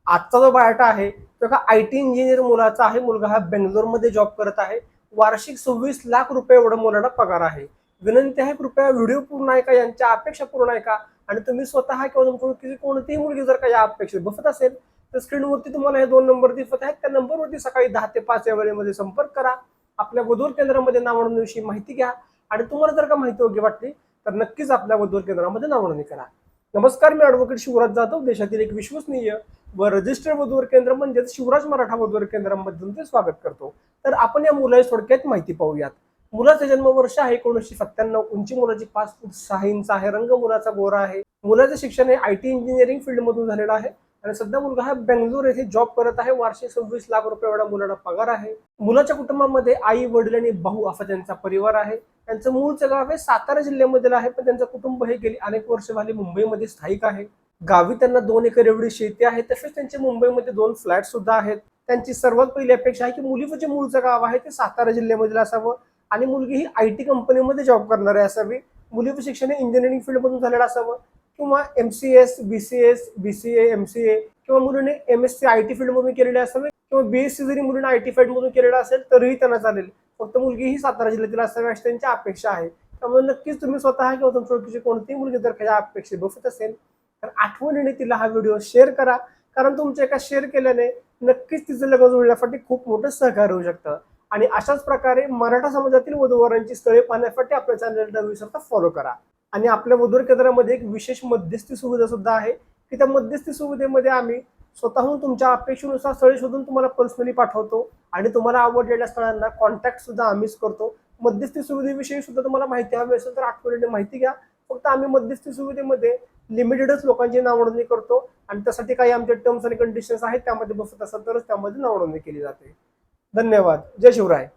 आजचा जो बायोटा आहे तो एका IT इंजिनियर मुलाचा आहे. मुलगा हा बेंगलोरमध्ये जॉब करत आहे. वार्षिक 26 लाख रुपये एवढा मुलाला पगार आहे. विनंती आहे कृपया व्हिडिओ पूर्ण ऐका, यांच्या अपेक्षा पूर्ण ऐका आणि तुम्ही स्वतः किंवा तुमची कोणतीही मुलगी जर का या अपेक्षेत बसत असेल तर स्क्रीनवरती तुम्हाला हे 2 नंबर दिसत आहेत. त्या नंबरवरती सकाळी 10 ते 5 या वेळेमध्ये संपर्क करा. आपल्या वधूवर केंद्रामध्ये नावनोंदणीविषयी माहिती घ्या आणि तुम्हाला जर का माहिती योग्य वाटली तर नक्कीच आपल्या वधूवर केंद्रामध्ये नावनोंदणी करा. नमस्कार, मी ॲडव्होकेट शिवराज जाधव, देशातील एक विश्वसनीय व रजिस्टर्ड वधूवर केंद्र म्हणजेच शिवराज मराठा वधूवर केंद्रामध्ये तुमचे स्वागत करतो. तर आपण या मुलाची थोडक्यात माहिती पाहूयात. मुलाचे जन्मवर्ष आहे 1997. उंची मुलाची 5 फूट 6 इंच आहे. रंग मुलाचा गोरा आहे. मुलाचे शिक्षण हे IT इंजिनिअरिंग फील्ड मधून झालेलं आहे आणि सध्या मुलगा हा बेंगलोर येथे जॉब करत आहे. वार्षिक 26 लाख रुपये एवढा मुलाला पगार आहे. मुलाच्या कुटुंबामध्ये आई, वडील आणि भाऊ असा त्यांचा परिवार आहे. त्यांचं मूळचं गाव हे सातारा जिल्ह्यामधील आहे, पण त्यांचं कुटुंब हे गेली अनेक वर्ष झाली मुंबईमध्ये स्थायिक आहे. गावी त्यांना 2 एकर एवढी शेती आहे. तसेच त्यांचे मुंबईमध्ये 2 फ्लॅट सुद्धा आहेत. त्यांची सर्वात पहिली अपेक्षा आहे की मुलीचं जे मूळचं गाव आहे ते सातारा जिल्ह्यामधील असावं आणि मुलगी ही IT कंपनीमध्ये जॉब करणारी असावी. मुलीचं शिक्षण हे इंजिनिअरिंग फील्ड मधून झालेलं असावं किंवा MCS, BCS, BCA, MCA किंवा मुलीने MSc IT फील्ड मधून केलेले असावे किंवा BSc जरी मुलीने IT फील्ड मधून केलेलं असेल तरीही त्यांना चालेल. फक्त मुलगी ही सातारा जिल्ह्यातील असावी अशी त्यांची अपेक्षा आहे. त्यामुळे नक्कीच तुम्ही स्वतः किंवा तुमच्या ओळखीची कोणतीही मुलगी जर या अपेक्षेत बसत असेल तर आठवणीने तिला हा व्हिडिओ शेअर करा, कारण तुमच्या एका शेअर केल्याने नक्कीच तिचं लग्न जुळण्यासाठी खूप मोठं सहकार्य होऊ शकतं. आणि अशाच प्रकारे मराठा समाजातील वधूवरांची स्थळे पाहण्यासाठी आपल्या चॅनलला विसरता फॉलो करा. आणि आपल्या वधूवर केंद्रामध्ये एक विशेष मध्यस्थी सुविधा सुद्धा आहे की त्या मध्यस्थी सुविधेमध्ये आम्ही स्वतःहून तुमच्या अपेक्षेनुसार स्थळे शोधून तुम्हाला पर्सनली पाठवतो आणि तुम्हाला आवडलेल्या स्थळांना कॉन्टॅक्ट सुद्धा आम्हीच करतो. मध्यस्थी सुविधेविषयी सुद्धा तुम्हाला माहिती हवी असेल तर आठवणीने माहिती घ्या. फक्त आम्ही मध्यस्थी सुविधेमध्ये लिमिटेडच लोकांची नावनोंदणी करतो आणि त्यासाठी काही आमचे टर्म्स आणि कंडिशन्स आहेत, त्यामध्ये बसत असाल तरच त्यामध्ये नावनोंदणी केली जाते. धन्यवाद. जय शिवराय.